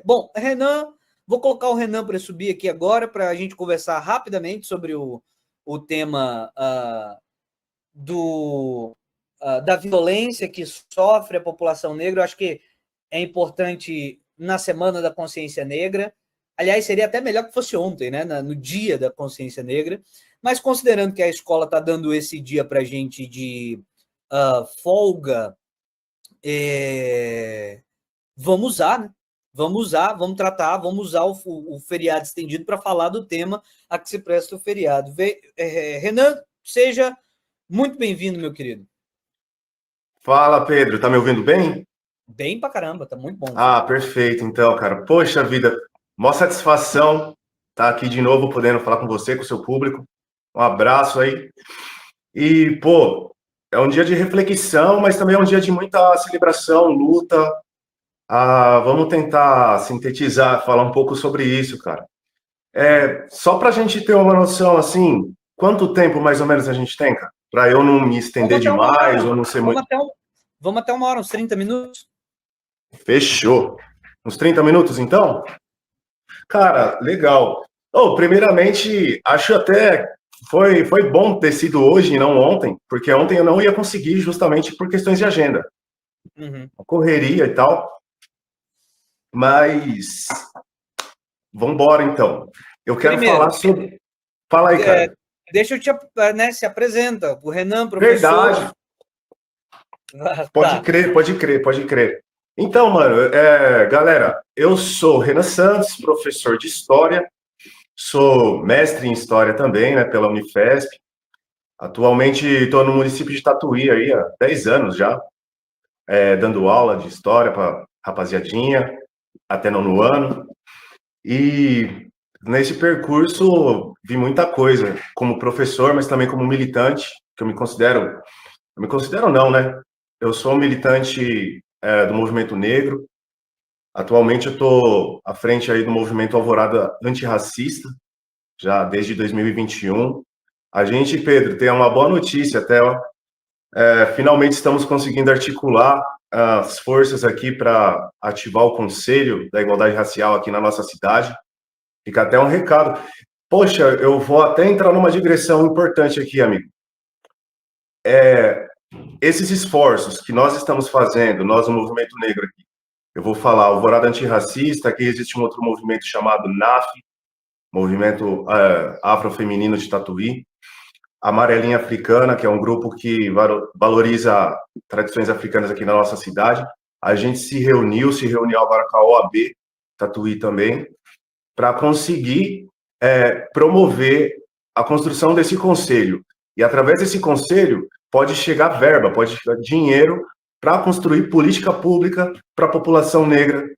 Bom, Renan, vou colocar o Renan para subir aqui agora para a gente conversar rapidamente sobre o tema da violência que sofre a população negra. Eu acho que é importante na Semana da Consciência Negra. Aliás, seria até melhor que fosse ontem, né? No Dia da Consciência Negra. Mas considerando que a escola está dando esse dia para a gente de folga, vamos usar, né? Vamos tratar, vamos usar o feriado estendido para falar do tema a que se presta o feriado. Renan, seja muito bem-vindo, meu querido. Fala, Pedro, tá me ouvindo bem? Bem pra caramba, tá muito bom. Ah, perfeito, então, cara. Poxa vida, maior satisfação estar aqui de novo, podendo falar com você, com o seu público. Um abraço aí. E, pô, é um dia de reflexão, mas também é um dia de muita celebração, luta. Vamos tentar sintetizar, falar um pouco sobre isso, cara. Só pra gente ter uma noção, assim, quanto tempo mais ou menos a gente tem, cara? Pra eu não me estender demais ou não ser muito... Vamos até 1 hora, uns 30 minutos? Fechou. Uns 30 minutos, então? Cara, legal. Primeiramente, acho até foi bom ter sido hoje e não ontem, porque ontem eu não ia conseguir justamente por questões de agenda. Correria e tal. Mas vamos embora, então. Eu quero falar sobre... Fala aí, cara. Deixa eu te... Né, se apresenta. O Renan, professor... Verdade. Pode crer. Então, mano, galera, eu sou Renan Santos, professor de História, sou mestre em História também, né, pela Unifesp. Atualmente estou no município de Tatuí aí há 10 anos já, dando aula de História para rapaziadinha, até 9º ano. E nesse percurso vi muita coisa, como professor, mas também como militante, que eu me considero não, né? Eu sou um militante do movimento negro. Atualmente eu estou à frente aí do movimento Alvorada Antirracista, já desde 2021. A gente, Pedro, tem uma boa notícia até, ó. Finalmente estamos conseguindo articular as forças aqui para ativar o Conselho da Igualdade Racial aqui na nossa cidade. Fica até um recado. Poxa, eu vou até entrar numa digressão importante aqui, amigo. Esses esforços que nós estamos fazendo, nós, o Movimento Negro aqui, eu vou falar Alvorada Antirracista, aqui existe um outro movimento chamado NAF, Movimento Afrofeminino de Tatuí, Amarelinha Africana, que é um grupo que valoriza tradições africanas aqui na nossa cidade. A gente se reuniu agora com a OAB, Tatuí também, para conseguir promover a construção desse conselho. E através desse conselho pode chegar verba, pode chegar dinheiro para construir política pública para a população negra,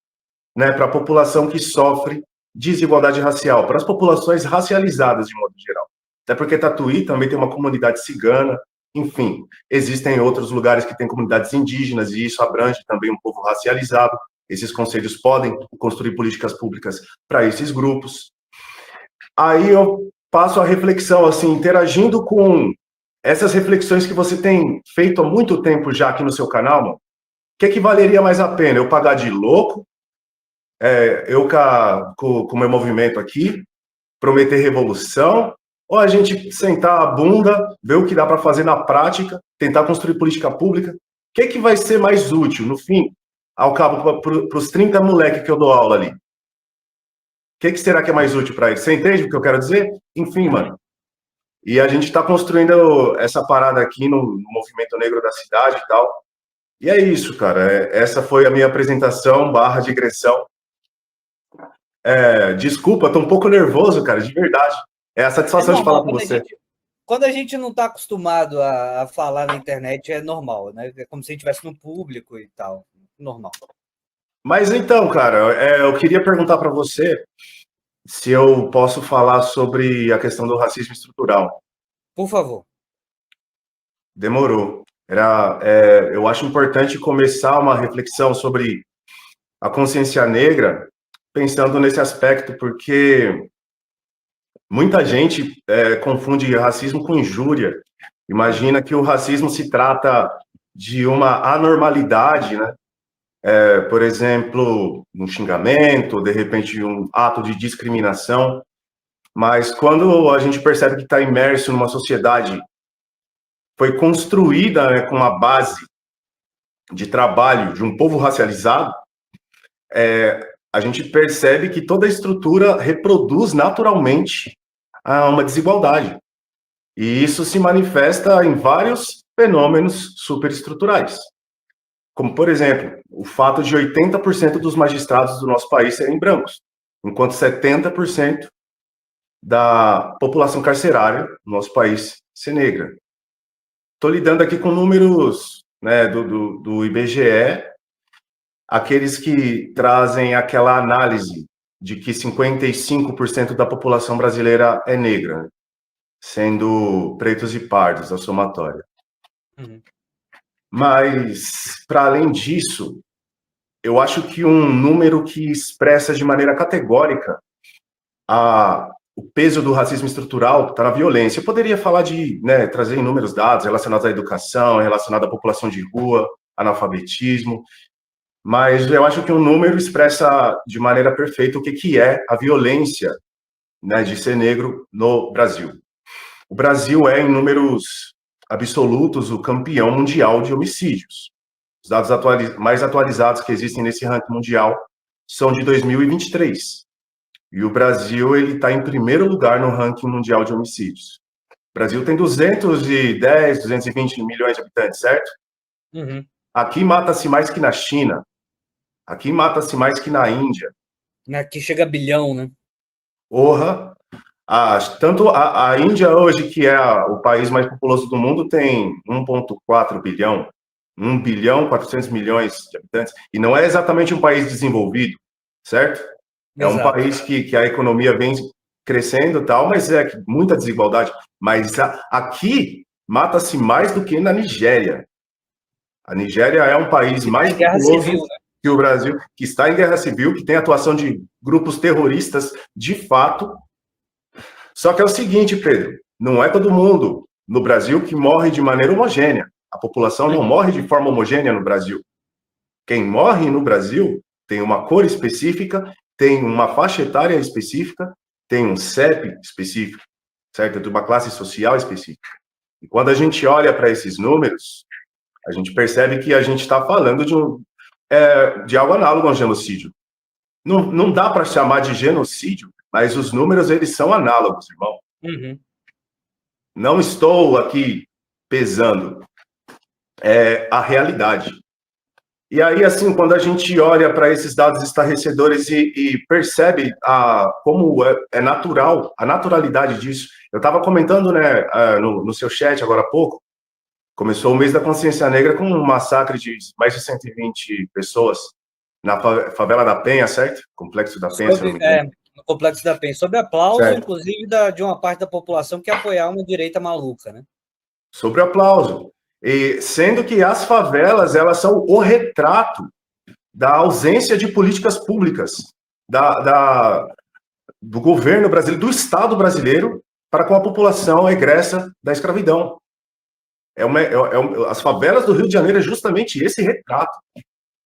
né, para a população que sofre desigualdade racial, para as populações racializadas de modo geral. Até porque Tatuí também tem uma comunidade cigana, enfim, existem outros lugares que têm comunidades indígenas e isso abrange também um povo racializado. Esses conselhos podem construir políticas públicas para esses grupos. Aí eu passo a reflexão, assim, interagindo com essas reflexões que você tem feito há muito tempo já aqui no seu canal, mano. O que valeria mais a pena? Eu pagar de louco, eu com o meu movimento aqui, prometer revolução, ou a gente sentar a bunda, ver o que dá para fazer na prática, tentar construir política pública? O que vai ser mais útil, no fim, ao cabo, para os 30 moleques que eu dou aula ali? O que será que é mais útil para eles? Você entende o que eu quero dizer? Enfim, mano. E a gente está construindo essa parada aqui no movimento negro da cidade e tal. E é isso, cara. Essa foi a minha apresentação / digressão. Desculpa, tô um pouco nervoso, cara, de verdade. É a satisfação de falar com você. Quando a gente não está acostumado a falar na internet, é normal, né? É como se a gente estivesse no público e tal. Normal. Mas então, cara, eu queria perguntar para você se eu posso falar sobre a questão do racismo estrutural. Por favor. Demorou. Eu acho importante começar uma reflexão sobre a consciência negra, pensando nesse aspecto, porque muita gente confunde racismo com injúria. Imagina que o racismo se trata de uma anormalidade, né? por exemplo, um xingamento, de repente um ato de discriminação, mas quando a gente percebe que está imerso numa sociedade foi construída, né, com uma base de trabalho de um povo racializado, a gente percebe que toda a estrutura reproduz naturalmente uma desigualdade. E isso se manifesta em vários fenômenos superestruturais. Como, por exemplo, o fato de 80% dos magistrados do nosso país serem brancos, enquanto 70% da população carcerária do nosso país ser negra. Estou lidando aqui com números, né, do IBGE, aqueles que trazem aquela análise de que 55% da população brasileira é negra, sendo pretos e pardos a somatória. Uhum. Mas, para além disso, eu acho que um número que expressa de maneira categórica o peso do racismo estrutural está na violência. Eu poderia falar de, né, trazer inúmeros dados relacionados à educação, relacionados à população de rua, analfabetismo, mas eu acho que um número expressa de maneira perfeita o que é a violência, né, de ser negro no Brasil. O Brasil é, em números absolutos, o campeão mundial de homicídios. Os dados mais atualizados que existem nesse ranking mundial são de 2023. E o Brasil está em primeiro lugar no ranking mundial de homicídios. O Brasil tem 210, 220 milhões de habitantes, certo? Uhum. Aqui mata-se mais que na China. Aqui mata-se mais que na Índia. Aqui chega a bilhão, né? Porra! Tanto a Índia hoje, que é o país mais populoso do mundo, tem 1,4 bilhão. 1 bilhão 400 milhões de habitantes. E não é exatamente um país desenvolvido, certo? É um Exato. país que a economia vem crescendo e tal, mas muita desigualdade. Mas aqui mata-se mais do que na Nigéria. A Nigéria é um país mais populoso civil, né? que o Brasil, que está em guerra civil, que tem atuação de grupos terroristas de fato. Só que é o seguinte, Pedro, não é todo mundo no Brasil que morre de maneira homogênea. A população não morre de forma homogênea no Brasil. Quem morre no Brasil tem uma cor específica, tem uma faixa etária específica, tem um CEP específico, certo? De uma classe social específica. E quando a gente olha para esses números, a gente percebe que a gente está falando de algo análogo a um genocídio. Não dá para chamar de genocídio, mas os números, eles são análogos, irmão. Uhum. Não estou aqui pesando. É a realidade. E aí, assim, quando a gente olha para esses dados estarrecedores e percebe como é natural, a naturalidade disso. Eu estava comentando, né, no seu chat agora há pouco, começou o mês da consciência negra com um massacre de mais de 120 pessoas na favela da Penha, certo? Complexo da Penha, se não me engano. No Complexo da Penha. Sob aplauso, certo. Inclusive, de uma parte da população que apoiar uma direita maluca, né? Sobre aplauso. E sendo que as favelas, elas são o retrato da ausência de políticas públicas do governo brasileiro, do Estado brasileiro, para com a população egressa da escravidão. As favelas do Rio de Janeiro é justamente esse retrato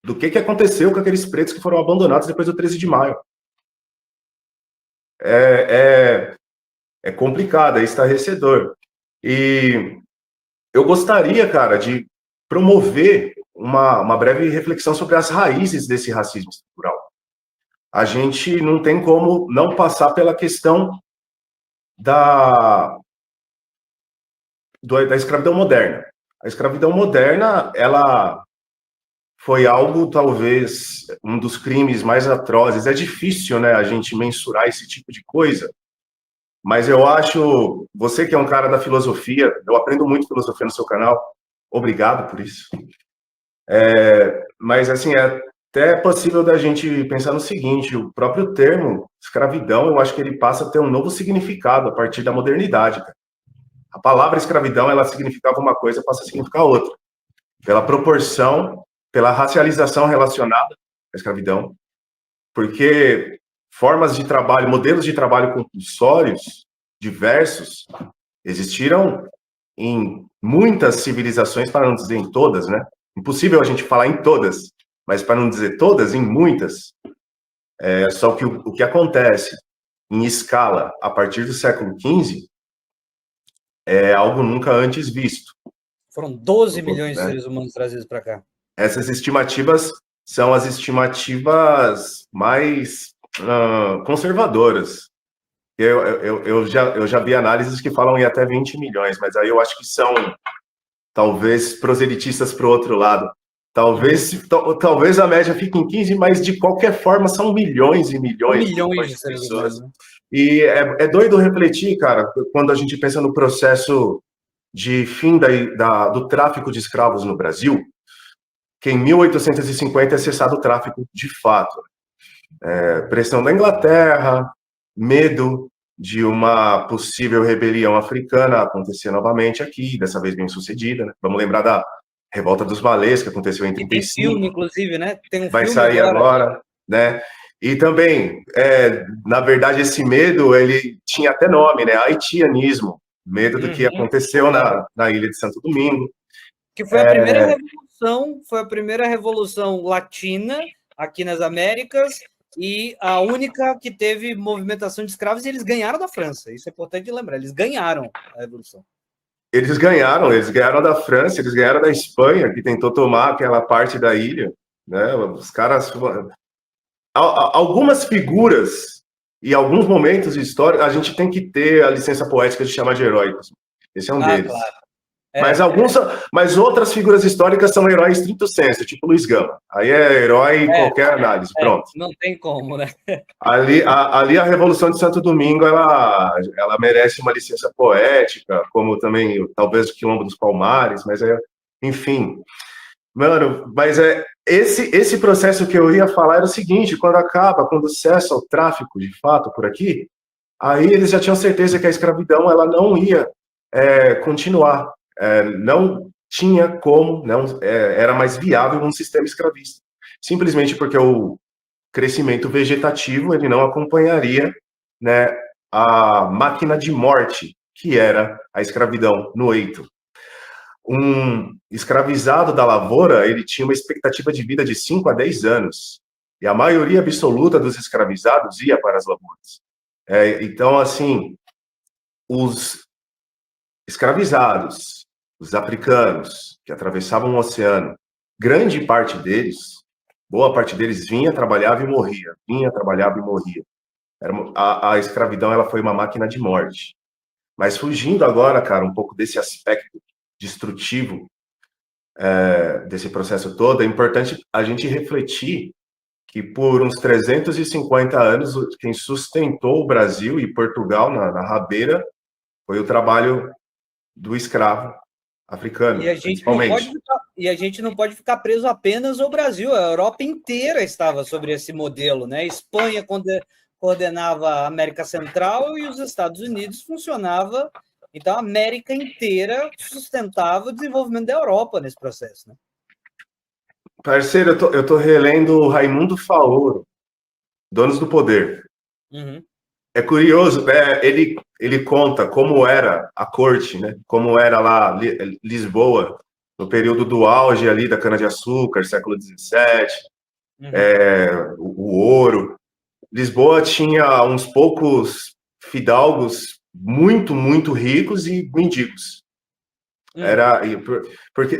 do que aconteceu com aqueles pretos que foram abandonados depois do 13 de maio. É complicado, é estarrecedor. E eu gostaria, cara, de promover uma breve reflexão sobre as raízes desse racismo estrutural. A gente não tem como não passar pela questão da escravidão moderna. A escravidão moderna, ela foi algo, talvez, um dos crimes mais atrozes. É difícil, né, a gente mensurar esse tipo de coisa, mas eu acho, você que é um cara da filosofia, eu aprendo muito filosofia no seu canal, obrigado por isso. Mas, assim, é até possível da gente pensar no seguinte, o próprio termo escravidão, eu acho que ele passa a ter um novo significado a partir da modernidade, cara. A palavra escravidão, ela significava uma coisa, passa a significar outra. Pela proporção, pela racialização relacionada à escravidão, porque formas de trabalho, modelos de trabalho compulsórios, diversos, existiram em muitas civilizações, para não dizer em todas, né? Impossível a gente falar em todas, mas para não dizer todas, em muitas. Só que o que acontece em escala a partir do século XV é algo nunca antes visto. Foram 12 milhões de né? seres humanos trazidos para cá. Essas estimativas são as estimativas mais conservadoras. Eu já vi análises que falam em até 20 milhões, mas aí eu acho que são, talvez, proselitistas para o outro lado. Talvez a média fique em 15, mas de qualquer forma são milhões e milhões, Milhões de de seres pessoas. humanos. Né? E é doido refletir, cara, quando a gente pensa no processo de fim do tráfico de escravos no Brasil, que em 1850 é cessado o tráfico de fato. Pressão da Inglaterra, medo de uma possível rebelião africana acontecer novamente aqui, dessa vez bem sucedida. Né? Vamos lembrar da Revolta dos Malês, que aconteceu em 35. E tem filme, inclusive, né? Tem um vai filme sair agora, né? E também, na verdade, esse medo, ele tinha até nome, né? Haitianismo. Medo do que aconteceu na ilha de Santo Domingo. Que foi a primeira revolução, latina aqui nas Américas e a única que teve movimentação de escravos, e eles ganharam da França. Isso é importante lembrar, eles ganharam a revolução. Eles ganharam da França, eles ganharam da Espanha, que tentou tomar aquela parte da ilha, né? Os caras... Algumas figuras e alguns momentos históricos, a gente tem que ter a licença poética de chamar de heróicos. Esse é um deles. Claro. Mas outras figuras históricas são heróis stricto sensu, tipo Luiz Gama. Aí é herói em qualquer análise, pronto. Não tem como, né? Ali a Revolução de Santo Domingo, ela merece uma licença poética, como também, talvez, o Quilombo dos Palmares, mas enfim. Mano, mas esse processo que eu ia falar era o seguinte: quando cessa o tráfico de fato por aqui, aí eles já tinham certeza que a escravidão ela não ia continuar, não tinha como, era mais viável um sistema escravista, simplesmente porque o crescimento vegetativo ele não acompanharia, né, a máquina de morte que era a escravidão no eito. Um escravizado da lavoura, ele tinha uma expectativa de vida de 5 a 10 anos. E a maioria absoluta dos escravizados ia para as lavouras. Então, assim, os escravizados, os africanos que atravessavam o oceano, boa parte deles vinha, trabalhava e morria. A escravidão ela foi uma máquina de morte. Mas fugindo agora, cara, um pouco desse aspecto destrutivo desse processo todo, é importante a gente refletir que por uns 350 anos quem sustentou o Brasil e Portugal na rabeira foi o trabalho do escravo africano, principalmente. E a gente não pode ficar preso apenas ao Brasil, a Europa inteira estava sobre esse modelo, né? A Espanha coordenava a América Central e os Estados Unidos funcionava. Então, a América inteira sustentava o desenvolvimento da Europa nesse processo. Né? Parceiro, eu tô relendo Raimundo Faoro, Donos do Poder. É curioso, ele conta como era a corte, né? Como era lá Lisboa, no período do auge ali da cana-de-açúcar, século XVII, o ouro. Lisboa tinha uns poucos fidalgos muito, muito ricos e mendigos.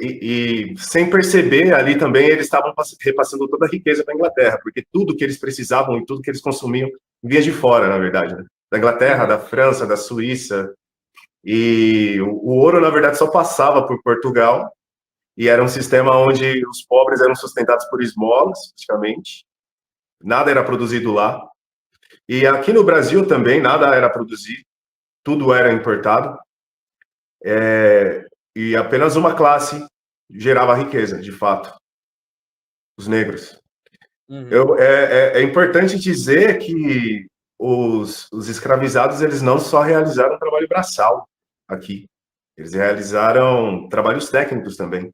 E sem perceber, ali também eles estavam repassando toda a riqueza para a Inglaterra, porque tudo que eles precisavam e tudo que eles consumiam vinha de fora, na verdade, né? Da Inglaterra, da França, da Suíça. E o ouro, na verdade, só passava por Portugal, e era um sistema onde os pobres eram sustentados por esmolas, praticamente. Nada era produzido lá. E aqui no Brasil também nada era produzido, tudo era importado. E apenas uma gerava riqueza, de fato, os negros. É importante dizer que os escravizados eles não só realizaram trabalho braçal aqui, eles realizaram trabalhos técnicos também.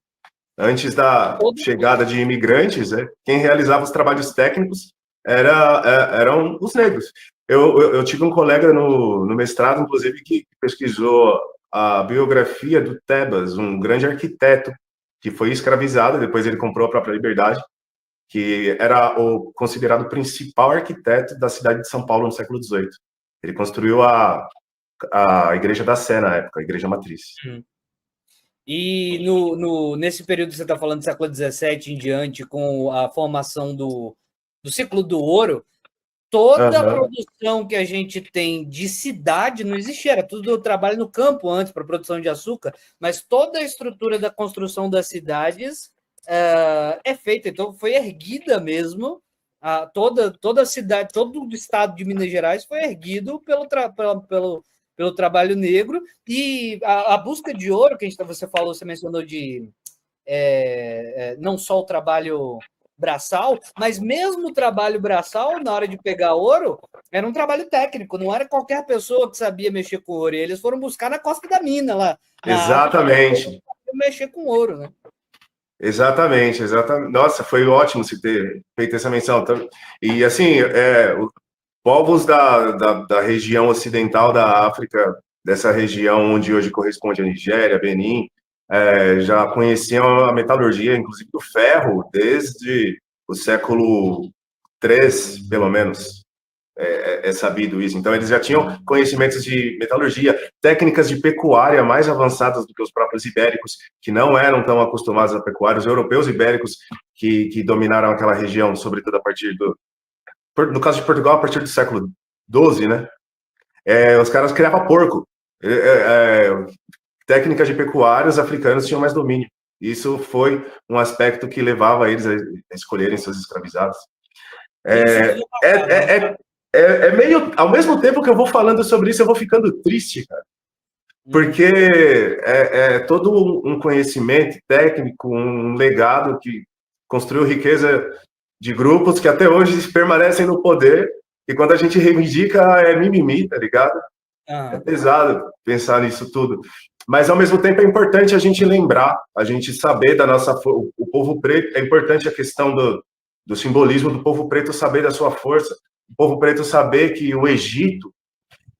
Antes da chegada de imigrantes, quem realizava os trabalhos técnicos eram os negros. Eu tive um colega no mestrado, inclusive, que pesquisou a biografia do Tebas, um grande arquiteto que foi escravizado, depois ele comprou a própria liberdade, que era o considerado principal arquiteto da cidade de São Paulo no século XVIII. Ele construiu a Igreja da Sé na época, a Igreja Matriz. E nesse período que você está falando, do século XVII em diante, com a formação do ciclo do ouro, toda a produção que a gente tem de cidade não existia, era tudo trabalho no campo antes para produção de açúcar, mas toda a estrutura da construção das cidades é feita, então foi erguida mesmo, toda a cidade, todo o estado de Minas Gerais foi erguido pelo trabalho negro, e a busca de ouro, que você falou, você mencionou de não só o trabalho braçal, mas mesmo o trabalho braçal, na hora de pegar ouro, era um trabalho técnico, não era qualquer pessoa que sabia mexer com ouro, e eles foram buscar na costa da mina, lá. Exatamente. Mexer com ouro, né? Exatamente. Nossa, foi ótimo você ter feito essa menção. E, assim, os povos da região ocidental da África, dessa região onde hoje corresponde a Nigéria, Benin, já conheciam a metalurgia, inclusive do ferro, desde o século III, pelo menos. É sabido isso. Então, eles já tinham conhecimentos de metalurgia, técnicas de pecuária mais avançadas do que os próprios ibéricos, que não eram tão acostumados à pecuária. Os europeus ibéricos que dominaram aquela região, sobretudo a partir no caso de Portugal, a partir do século XII, né? Os caras criavam porco. Técnicas de pecuária, os africanos tinham mais domínio. Isso foi um aspecto que levava eles a escolherem seus escravizados. Meio, ao mesmo tempo que eu vou falando sobre isso, eu vou ficando triste, cara. Porque é todo um conhecimento técnico, um legado que construiu riqueza de grupos que até hoje permanecem no poder, e quando a gente reivindica, é mimimi, tá ligado? É pesado pensar nisso tudo. Mas, ao mesmo tempo, é importante a gente lembrar, a gente saber da nossa... O povo preto, é importante a questão do simbolismo do povo preto saber da sua força, o povo preto saber que o Egito,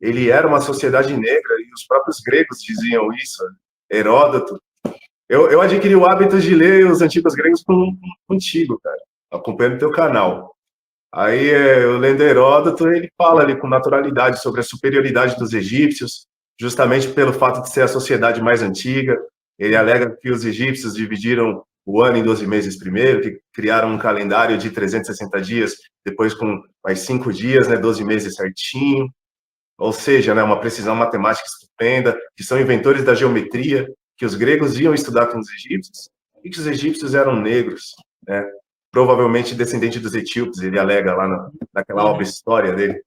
ele era uma sociedade negra, e os próprios gregos diziam isso, Heródoto. Eu adquiri o hábito de ler os antigos gregos contigo, cara, acompanhando o teu canal. Aí, eu lendo Heródoto, ele fala ali com naturalidade sobre a superioridade dos egípcios, justamente pelo fato de ser a sociedade mais antiga. Ele alega que os egípcios dividiram o ano em 12 meses primeiro, que criaram um calendário de 360 dias, depois com mais 5 dias, né, 12 meses certinho. Ou seja, né, uma precisão matemática estupenda, que são inventores da geometria, que os gregos iam estudar com os egípcios, e que os egípcios eram negros, né? Provavelmente descendente dos etíopes, ele alega lá naquela obra História dele.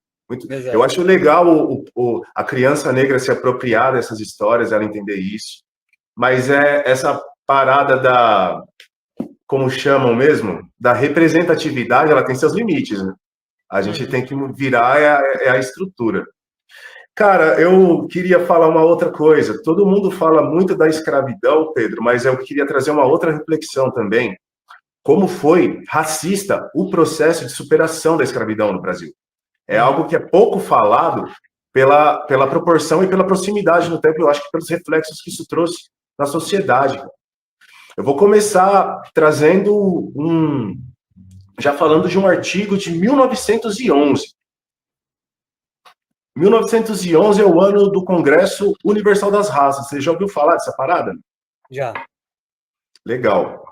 Eu acho legal a criança negra se apropriar dessas histórias, ela entender isso, mas essa parada como chamam mesmo, da representatividade, ela tem seus limites, né? A gente tem que virar a estrutura. Cara, eu queria falar uma outra coisa. Todo mundo fala muito da escravidão, Pedro, mas eu queria trazer uma outra reflexão também. Como foi racista o processo de superação da escravidão no Brasil? É algo que é pouco falado pela proporção e pela proximidade no tempo, eu acho que pelos reflexos que isso trouxe na sociedade. Eu vou começar trazendo já falando de um artigo de 1911. 1911 é o ano do Congresso Universal das Raças. Você já ouviu falar dessa parada? Já. Legal.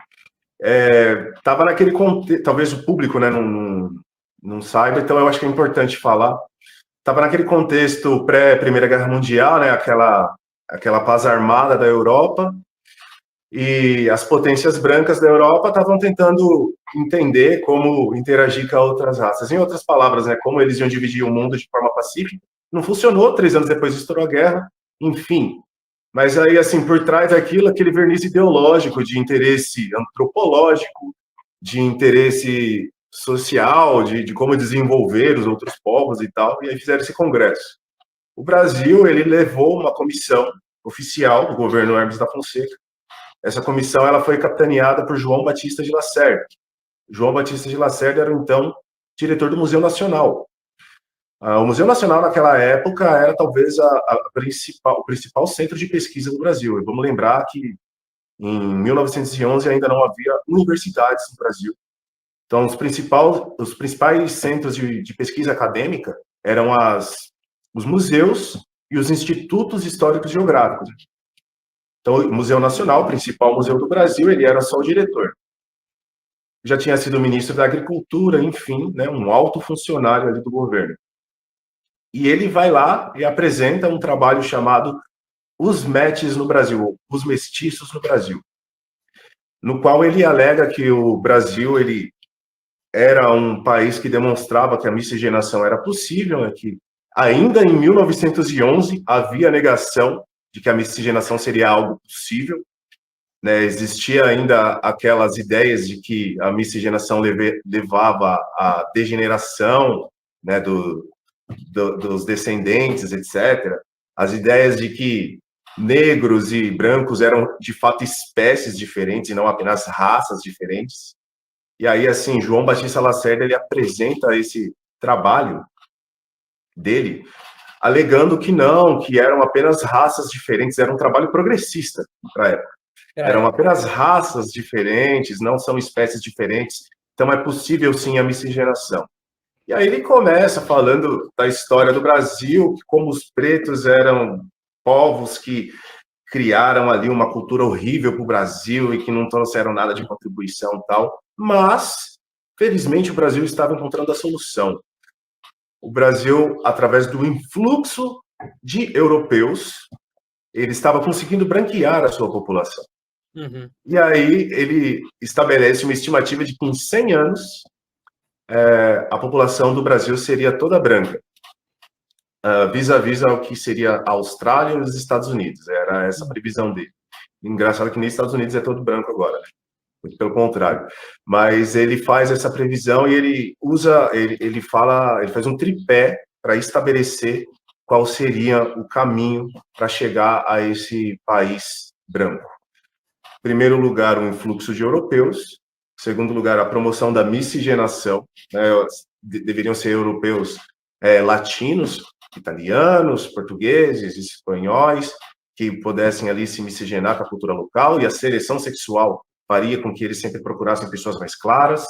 Estava naquele contexto, talvez o público, né, não saiba, então eu acho que é importante falar. Estava naquele contexto pré-Primeira Guerra Mundial, né, aquela paz armada da Europa, e as potências brancas da Europa estavam tentando entender como interagir com outras raças. Em outras palavras, né, como eles iam dividir o mundo de forma pacífica. Não funcionou, 3 anos depois estourou a guerra, enfim. Mas aí, assim, por trás daquilo, aquele verniz ideológico, de interesse antropológico, de interesse social, de como desenvolver os outros povos e tal, e aí fizeram esse congresso. O Brasil, ele levou uma comissão oficial do governo Hermes da Fonseca. Essa comissão ela foi capitaneada por João Batista de Lacerda. João Batista de Lacerda era, então, diretor do Museu Nacional. O Museu Nacional, naquela época, era talvez o principal centro de pesquisa do Brasil. E vamos lembrar que, em 1911, ainda não havia universidades no Brasil. Então, os principais centros de pesquisa acadêmica eram os museus e os institutos históricos geográficos. Então, o Museu Nacional, o principal museu do Brasil, ele era só o diretor. Já tinha sido ministro da Agricultura, enfim, né, um alto funcionário ali do governo. E ele vai lá e apresenta um trabalho chamado Os Metis no Brasil, Os Mestiços no Brasil, no qual ele alega que o Brasil ele era um país que demonstrava que a miscigenação era possível, né, que ainda em 1911 havia negação de que a miscigenação seria algo possível, né, existia ainda aquelas ideias de que a miscigenação levava à degeneração, né, dos descendentes, etc. As ideias de que negros e brancos eram, de fato, espécies diferentes e não apenas raças diferentes. E aí, assim, João Batista Lacerda, ele apresenta esse trabalho dele, alegando que não, que eram apenas raças diferentes, era um trabalho progressista para a época. Eram apenas raças diferentes, não são espécies diferentes, então é possível sim a miscigenação. E aí ele começa falando da história do Brasil, que como os pretos eram povos que criaram ali uma cultura horrível para o Brasil e que não trouxeram nada de contribuição e tal, mas, felizmente, o Brasil estava encontrando a solução. O Brasil, através do influxo de europeus, ele estava conseguindo branquear a sua população. Uhum. E aí ele estabelece uma estimativa de que em 100 anos a população do Brasil seria toda branca, vis-à-vis ao que seria a Austrália e os Estados Unidos. Era essa a previsão dele. Engraçado que nem Estados Unidos é todo branco agora, né? Muito pelo contrário. Mas ele faz essa previsão e ele ele faz um tripé para estabelecer qual seria o caminho para chegar a esse país branco. Em primeiro lugar, o influxo de europeus. Em segundo lugar, a promoção da miscigenação. Né? Deveriam ser europeus latinos, italianos, portugueses, espanhóis, que pudessem ali se miscigenar com a cultura local, e a seleção sexual faria com que eles sempre procurassem pessoas mais claras.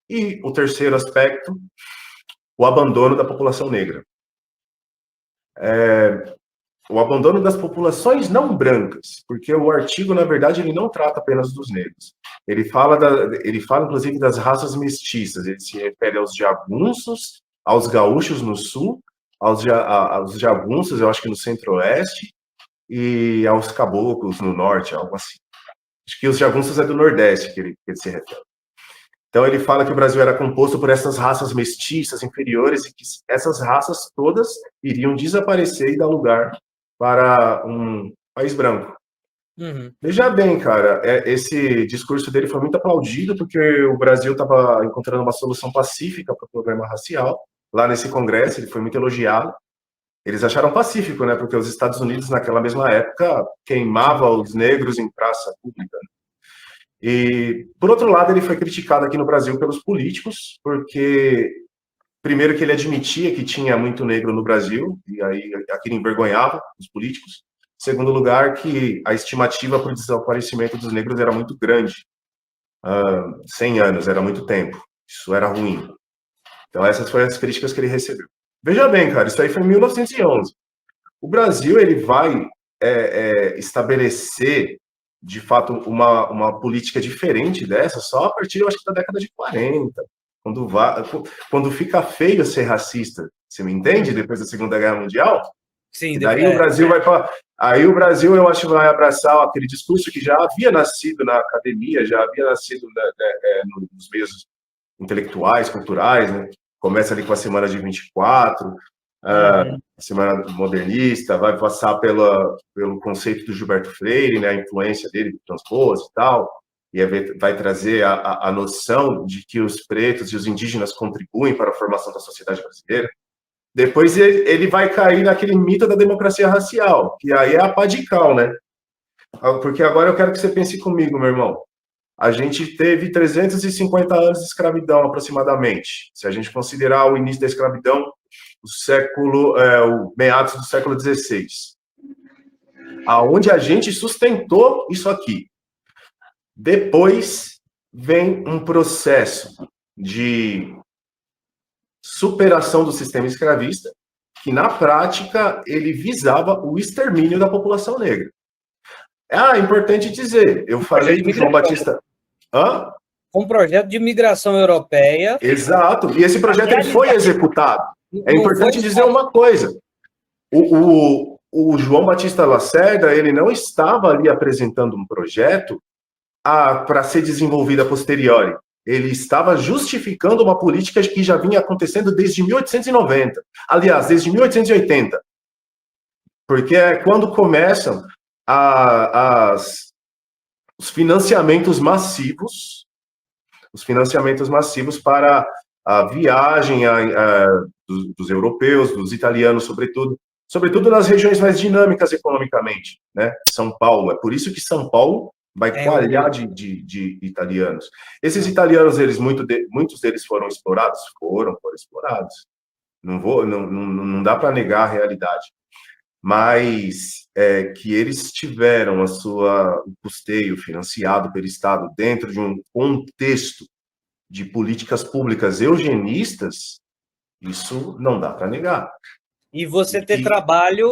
E o terceiro aspecto, o abandono da população negra. O abandono das populações não brancas, porque o artigo, na verdade, ele não trata apenas dos negros. Ele fala, inclusive, das raças mestiças. Ele se refere aos jagunços, aos gaúchos no sul, aos jagunços, eu acho que no centro-oeste, e aos caboclos no norte, algo assim. Acho que os jagunços é do nordeste que ele se refere. Então, ele fala que o Brasil era composto por essas raças mestiças inferiores e que essas raças todas iriam desaparecer e dar lugar para um país branco. Uhum. Veja bem, cara, esse discurso dele foi muito aplaudido porque o Brasil estava encontrando uma solução pacífica para o problema racial. Lá nesse congresso, ele foi muito elogiado. Eles acharam pacífico, né? Porque os Estados Unidos, naquela mesma época, queimava os negros em praça pública. E, por outro lado, ele foi criticado aqui no Brasil pelos políticos, porque, primeiro, que ele admitia que tinha muito negro no Brasil, e aí aquilo envergonhava os políticos. Segundo lugar, que a estimativa para o desaparecimento dos negros era muito grande. 100 anos, era muito tempo. Isso era ruim. Então, essas foram as críticas que ele recebeu. Veja bem, cara, isso aí foi em 1911. O Brasil, ele vai estabelecer, de fato, uma política diferente dessa só a partir, eu acho que, da década de 40, quando fica feio ser racista. Você me entende? Depois da Segunda Guerra Mundial? Sim. Daí o Brasil aí o Brasil, eu acho, vai abraçar aquele discurso que já havia nascido na academia, já havia nascido nos meios intelectuais, culturais, né? Começa ali com a Semana de 24, a Semana Modernista, vai passar pelo conceito do Gilberto Freire, né, a influência dele do Transposo e tal, e vai trazer a noção de que os pretos e os indígenas contribuem para a formação da sociedade brasileira. Depois ele vai cair naquele mito da democracia racial, que aí é a pá de cal, né? Porque agora eu quero que você pense comigo, meu irmão. A gente teve 350 anos de escravidão, aproximadamente. Se a gente considerar o início da escravidão, meados do século XVI. Aonde a gente sustentou isso aqui. Depois vem um processo de superação do sistema escravista, que na prática ele visava o extermínio da população negra. É importante dizer, eu falei do João Batista... Hã? Um projeto de migração europeia. Exato, e esse projeto ele foi executado. É importante dizer uma coisa, o João Batista Lacerda, ele não estava ali apresentando um projeto para ser desenvolvido a posteriori. Ele estava justificando uma política que já vinha acontecendo desde 1890. Aliás, desde 1880. Porque é quando começam os financiamentos massivos para a viagem dos europeus, dos italianos, sobretudo nas regiões mais dinâmicas economicamente, né? São Paulo, é por isso que São Paulo vai coalhar de italianos. Esses italianos, muitos deles foram explorados? Foram explorados. Não dá para negar a realidade. Mas que eles tiveram o custeio financiado pelo Estado dentro de um contexto de políticas públicas eugenistas, isso não dá para negar. E você ter trabalho,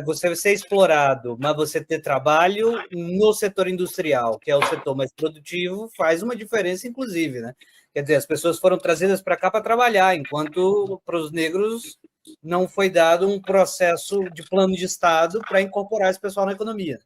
você ser explorado, mas você ter trabalho no setor industrial, que é o setor mais produtivo, faz uma diferença, inclusive, né? Quer dizer, as pessoas foram trazidas para cá para trabalhar, enquanto para os negros não foi dado um processo de plano de Estado para incorporar esse pessoal na economia.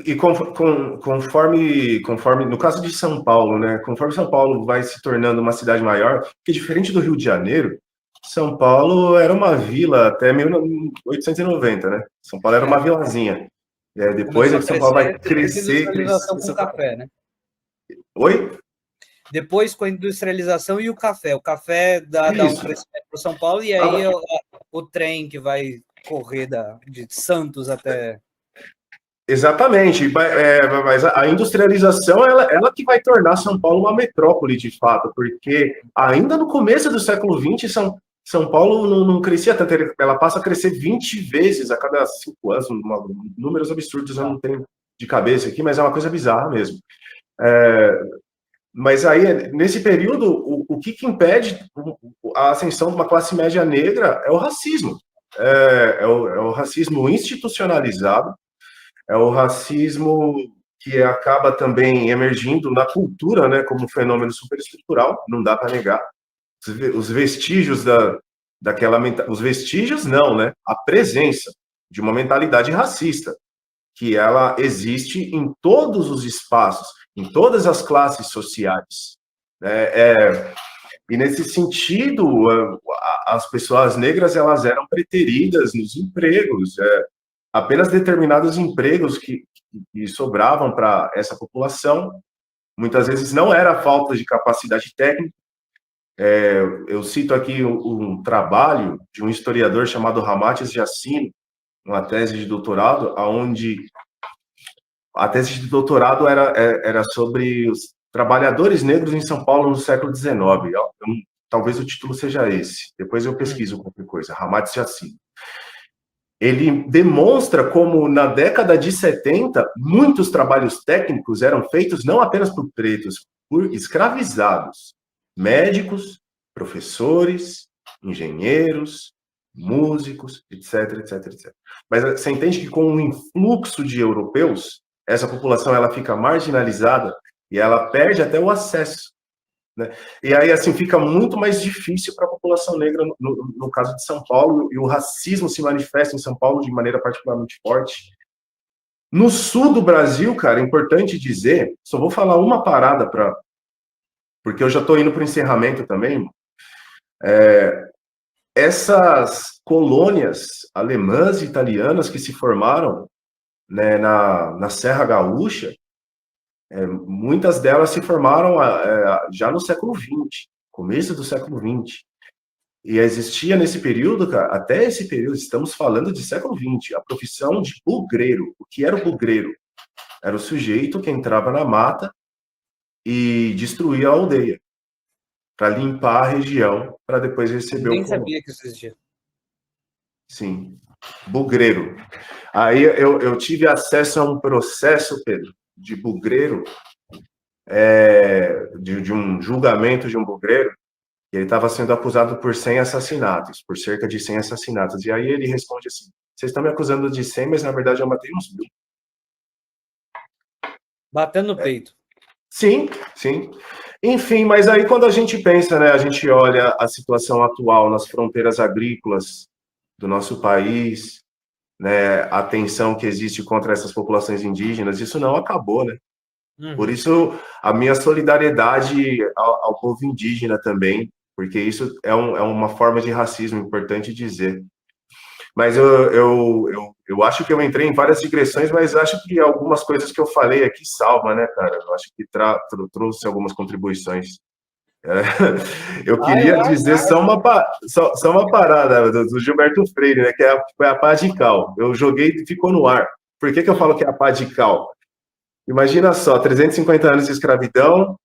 E conforme, no caso de São Paulo, né? Conforme São Paulo vai se tornando uma cidade maior, porque diferente do Rio de Janeiro, São Paulo era uma vila até 1890, né? São Paulo era uma vilazinha. Depois São Paulo vai crescer... Industrialização com café, né? Oi? Depois com a industrialização e o café. O café dá um crescimento para São Paulo e aí o trem que vai correr de Santos até... Exatamente, mas a industrialização ela que vai tornar São Paulo uma metrópole de fato, porque ainda no começo do século XX, São Paulo não crescia tanto, ela passa a crescer 20 vezes a cada 5 anos, números absurdos, eu não tenho de cabeça aqui, mas é uma coisa bizarra mesmo. Mas aí, nesse período, o que impede a ascensão de uma classe média negra é o racismo, é o racismo institucionalizado, é o racismo que acaba também emergindo na cultura, né, como um fenômeno superestrutural, não dá para negar. Os vestígios os vestígios não, né? A presença de uma mentalidade racista, que ela existe em todos os espaços, em todas as classes sociais. E nesse sentido, as pessoas negras elas eram preteridas nos empregos, apenas determinados empregos que sobravam para essa população. Muitas vezes não era falta de capacidade técnica. Eu cito aqui um trabalho de um historiador chamado Ramatiz Jassino, uma tese de doutorado, onde a tese de doutorado era sobre os trabalhadores negros em São Paulo no século XIX. Talvez o título seja esse. Depois eu pesquiso qualquer coisa. Ramatiz Jassino. Ele demonstra como, na década de 70, muitos trabalhos técnicos eram feitos não apenas por pretos, por escravizados, médicos, professores, engenheiros, músicos, etc, etc, etc. Mas você entende que com o influxo de europeus, essa população ela fica marginalizada e ela perde até o acesso, né? E aí, assim, fica muito mais difícil para a população negra, no caso de São Paulo, e o racismo se manifesta em São Paulo de maneira particularmente forte. No sul do Brasil, cara, é importante dizer, só vou falar uma parada, porque eu já estou indo para o encerramento também. Essas colônias alemãs e italianas que se formaram, né, na Serra Gaúcha, muitas delas se formaram já no século XX, começo do século XX. E existia nesse período, cara, até esse período, estamos falando de século XX, a profissão de bugreiro. O que era o bugreiro? Era o sujeito que entrava na mata e destruía a aldeia, para limpar a região, para depois receber o colono. Nem sabia que isso existia. Sim, bugreiro. Aí eu tive acesso a um processo, Pedro, de bugreiro, de um julgamento de um bugreiro, e ele estava sendo acusado por 100 assassinatos, por cerca de 100 assassinatos. E aí ele responde assim: vocês estão me acusando de 100, mas na verdade eu matei uns 1000. Batendo no peito. Sim, sim. Enfim, mas aí quando a gente pensa, né, a gente olha a situação atual nas fronteiras agrícolas do nosso país, né, a tensão que existe contra essas populações indígenas, isso não acabou, né? Por isso, a minha solidariedade ao povo indígena também, porque isso é uma forma de racismo, importante dizer. Mas eu acho que eu entrei em várias digressões, mas acho que algumas coisas que eu falei aqui salva, né, cara? Eu acho que trouxe algumas contribuições. Eu queria dizer só uma parada do Gilberto Freire, né, que foi a pá de cal. Eu joguei e ficou no ar. Por que eu falo que é a pá de cal? Imagina só, 350 anos de escravidão,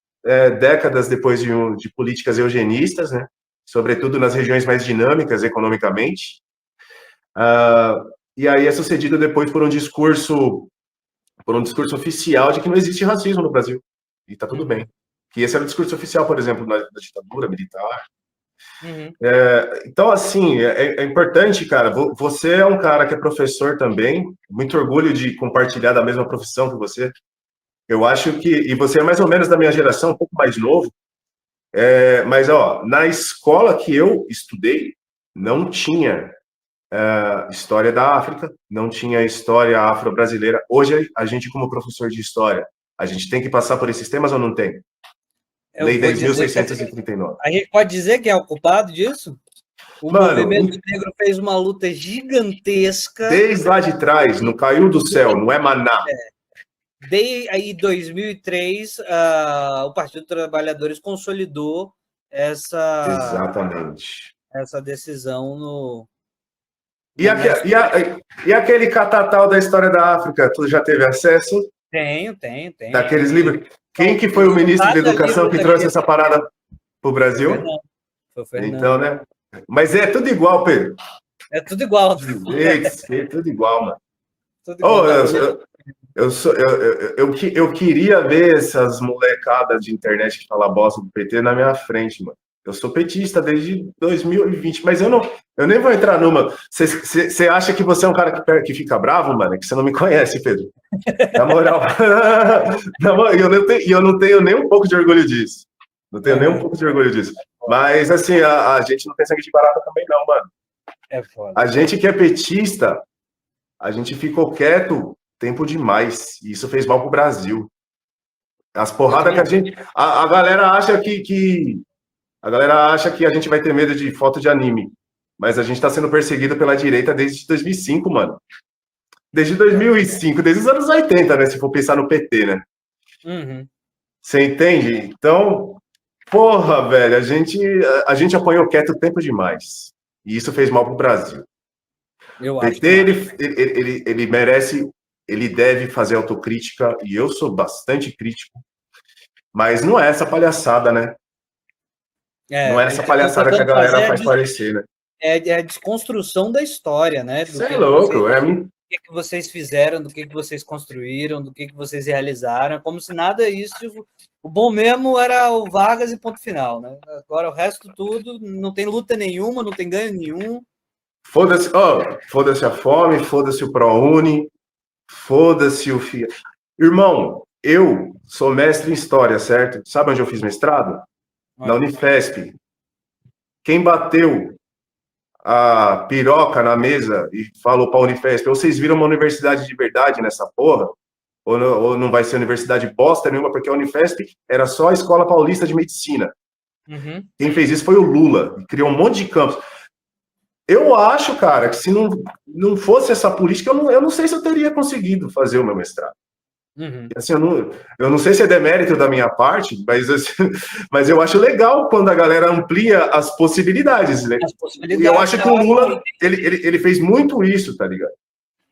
décadas depois de políticas eugenistas, né, sobretudo nas regiões mais dinâmicas economicamente. E aí é sucedido depois por um discurso oficial de que não existe racismo no Brasil. E está tudo bem. Que esse era o discurso oficial, por exemplo, da ditadura militar. Então, assim, é importante, cara. Você é um cara que é professor também. Muito orgulho de compartilhar da mesma profissão que você. Eu acho que... E você é mais ou menos da minha geração, um pouco mais novo. Mas, ó, na escola que eu estudei, não tinha história da África, não tinha história afro-brasileira. Hoje, a gente, como professor de história, a gente tem que passar por esses temas ou não tem? Lei 10.639. A gente pode dizer que é o culpado disso? O movimento negro fez uma luta gigantesca. Desde lá de trás, não caiu do céu, não é maná. Desde aí 2003, o Partido dos Trabalhadores consolidou Exatamente. Essa decisão no... E aquele catatal da história da África, tu já teve acesso? Tenho. Daqueles livros? Quem que foi o ministro da Educação que trouxe essa parada para o Brasil? Foi o Fernando. Então, né? Mas é tudo igual, Pedro. É tudo igual. É tudo igual, mano. Tudo igual. Eu queria ver essas molecadas de internet que falam bosta do PT na minha frente, mano. Eu sou petista desde 2020, mas eu nem vou entrar numa. Você acha que você é um cara que fica bravo, mano? É que você não me conhece, Pedro. Na moral. Eu não tenho nem um pouco de orgulho disso. Não tenho nem um pouco de orgulho disso. Mas, assim, a gente não tem sangue de barata também, não, mano. É foda. A gente que é petista, a gente ficou quieto tempo demais. E isso fez mal pro Brasil. As porradas que a gente... A galera acha que... A galera acha que a gente vai ter medo de foto de anime. Mas a gente tá sendo perseguido pela direita desde 2005, mano. Desde 2005, desde os anos 80, né? Se for pensar no PT, né? Você entende? Então, porra, velho, a gente apanhou quieto tempo demais. E isso fez mal pro Brasil. O PT, ele merece, ele deve fazer autocrítica, e eu sou bastante crítico, mas não é essa palhaçada, né? Não é essa palhaçada que a galera faz parecer, né? É a desconstrução da história, né? Isso é louco, do que vocês fizeram, do que vocês construíram, do que vocês realizaram, como se nada disso... O bom mesmo era o Vargas e ponto final, né? Agora o resto tudo, não tem luta nenhuma, não tem ganho nenhum. Foda-se a fome, foda-se o ProUni, foda-se o FIA. Irmão, eu sou mestre em História, certo? Sabe onde eu fiz mestrado? Na Unifesp. Quem bateu a piroca na mesa e falou para a Unifesp: vocês viram uma universidade de verdade nessa porra? Ou não vai ser universidade bosta nenhuma, porque a Unifesp era só a Escola Paulista de Medicina. Quem fez isso foi o Lula, criou um monte de campos. Eu acho, cara, que se não fosse essa política, eu não sei se eu teria conseguido fazer o meu mestrado. Assim, eu não sei se é demérito da minha parte, mas eu acho legal quando a galera amplia as possibilidades, né? E eu acho que o Lula, ele fez muito isso, tá ligado?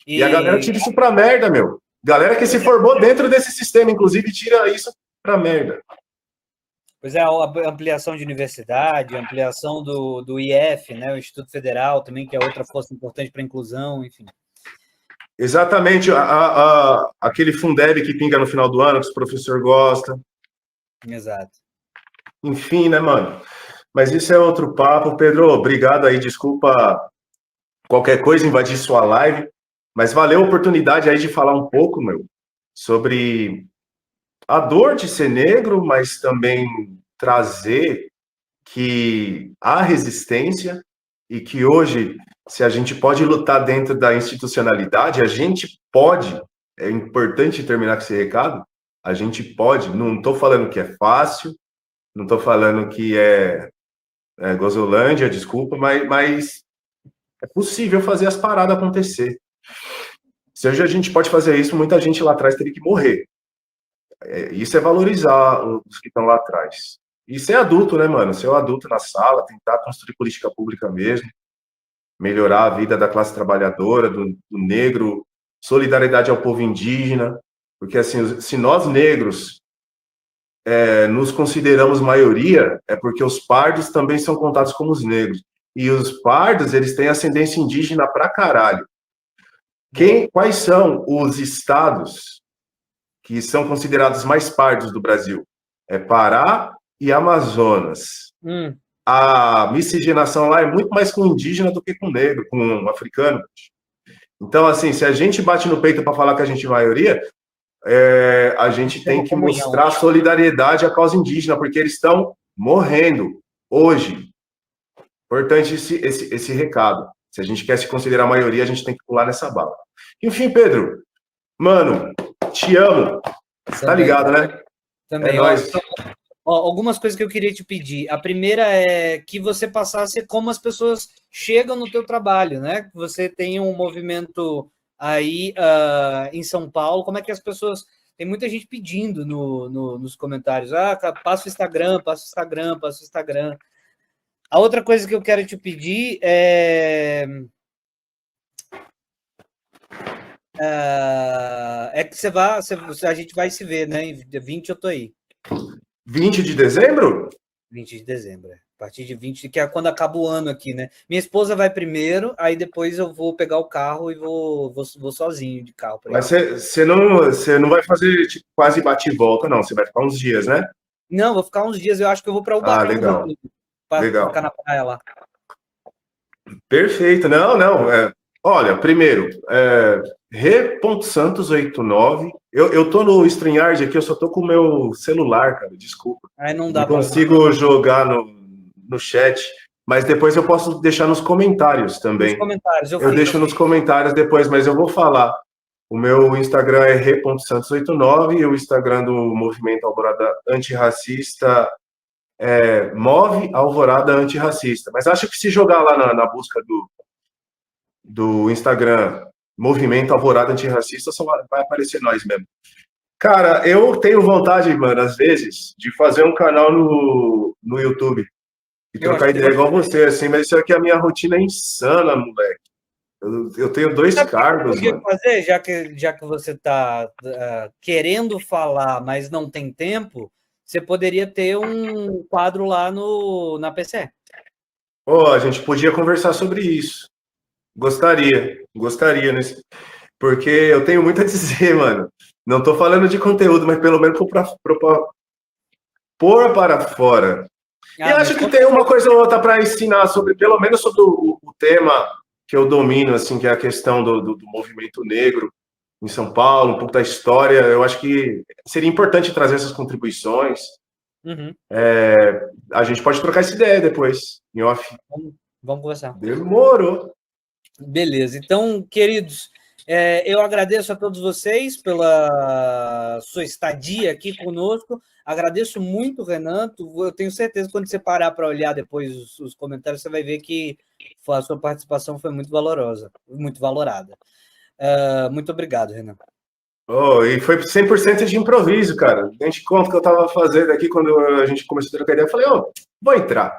E a galera tira isso pra merda, meu. Galera que se formou dentro desse sistema, inclusive, tira isso pra merda. Pois é, a ampliação de universidade, a ampliação do IF, né, o Instituto Federal também, que é outra força importante para a inclusão, enfim. Exatamente, aquele Fundeb que pinga no final do ano, que o professor gosta. Exato. Enfim, né, mano? Mas isso é outro papo. Pedro, obrigado aí, desculpa qualquer coisa invadir sua live, mas valeu a oportunidade aí de falar um pouco, meu, sobre a dor de ser negro, mas também trazer que há resistência e que hoje, se a gente pode lutar dentro da institucionalidade, a gente pode, é importante terminar com esse recado, a gente pode, não estou falando que é fácil, não estou falando que é Gozolândia, desculpa, mas é possível fazer as paradas acontecer. Se hoje a gente pode fazer isso, muita gente lá atrás teria que morrer. Isso é valorizar os que estão lá atrás. E ser adulto, né, mano? Ser o adulto na sala, tentar construir política pública mesmo, melhorar a vida da classe trabalhadora, do negro, solidariedade ao povo indígena, porque assim, se nós negros nos consideramos maioria, é porque os pardos também são contados como os negros. E os pardos, eles têm ascendência indígena pra caralho. Quais são os estados que são considerados mais pardos do Brasil? É Pará e Amazonas. A miscigenação lá é muito mais com indígena do que com negro, com africano. Então, assim, se a gente bate no peito para falar que a gente é maioria, a gente tem que mostrar solidariedade à causa indígena, porque eles estão morrendo hoje. Importante esse recado. Se a gente quer se considerar maioria, a gente tem que pular nessa bala. Enfim, Pedro, mano, te amo. Você tá ligado, né? Também. É nóis. Algumas coisas que eu queria te pedir. A primeira é que você passasse como as pessoas chegam no teu trabalho, né? Que você tem um movimento aí em São Paulo. Como é que as pessoas... Tem muita gente pedindo nos comentários. Passa o Instagram, passa o Instagram, passa o Instagram. A outra coisa que eu quero te pedir é que a gente vai se ver, né? Em 20 eu tô aí. 20 de dezembro? 20 de dezembro, A partir de 20, que é quando acaba o ano aqui, né? Minha esposa vai primeiro, aí depois eu vou pegar o carro e vou sozinho de carro. Mas você não vai fazer tipo, quase bate e volta, não. Você vai ficar uns dias, né? Não, vou ficar uns dias. Eu acho que eu vou para Ubatuba. Legal. Para ficar na praia lá. Perfeito. Não. Olha, primeiro, Re.Santos89. Eu tô no StreamYard aqui, eu só tô com o meu celular, cara. Desculpa. Aí não dá. Não consigo jogar no chat, mas depois eu posso deixar nos comentários também. Nos comentários. Eu deixo nos comentários depois, mas eu vou falar. O meu Instagram é Re.Santos89 e o Instagram do Movimento Alvorada Antirracista Move Alvorada Antirracista. Mas acho que se jogar lá na busca do Instagram Movimento Alvorada Antirracista, só vai aparecer nós mesmo. Cara, eu tenho vontade, mano, às vezes, de fazer um canal no YouTube e trocar ideia igual você, assim, mas isso aqui é a minha rotina insana, moleque. Eu tenho 2 cargos, mano. Fazer, já que você está querendo falar, mas não tem tempo, você poderia ter um quadro lá na PC. A gente podia conversar sobre isso. Gostaria, porque eu tenho muito a dizer, mano. Não tô falando de conteúdo, mas pelo menos pôr para fora. E acho que tem uma coisa ou outra para ensinar pelo menos sobre o tema que eu domino, assim, que é a questão do movimento negro em São Paulo, um pouco da história. Eu acho que seria importante trazer essas contribuições. Uhum. A gente pode trocar essa ideia depois, em off. Vamos conversar. Demorou. Beleza. Então, queridos, eu agradeço a todos vocês pela sua estadia aqui conosco. Agradeço muito, Renato. Eu tenho certeza que quando você parar para olhar depois os comentários, você vai ver que a sua participação foi muito valorosa, muito valorada. Muito obrigado, Renato. E foi 100% de improviso, cara. A gente conta que eu tava fazendo aqui quando a gente começou a trocar ideia. Eu falei, vou entrar.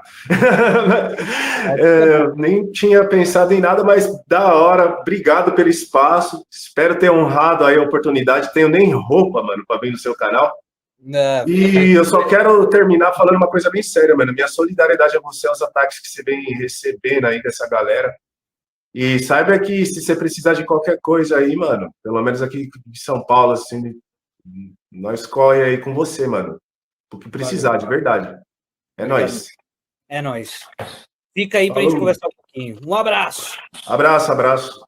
Nem tinha pensado em nada, mas da hora. Obrigado pelo espaço. Espero ter honrado aí a oportunidade. Tenho nem roupa, mano, para vir no seu canal. E eu só quero terminar falando uma coisa bem séria, mano. Minha solidariedade a você, aos ataques que você vem recebendo aí dessa galera. E saiba que se você precisar de qualquer coisa aí, mano, pelo menos aqui de São Paulo, assim, nós corre aí com você, mano. O que precisar, de verdade. É nóis. É nóis. Fica aí para a gente conversar um pouquinho. Um abraço. Abraço, abraço.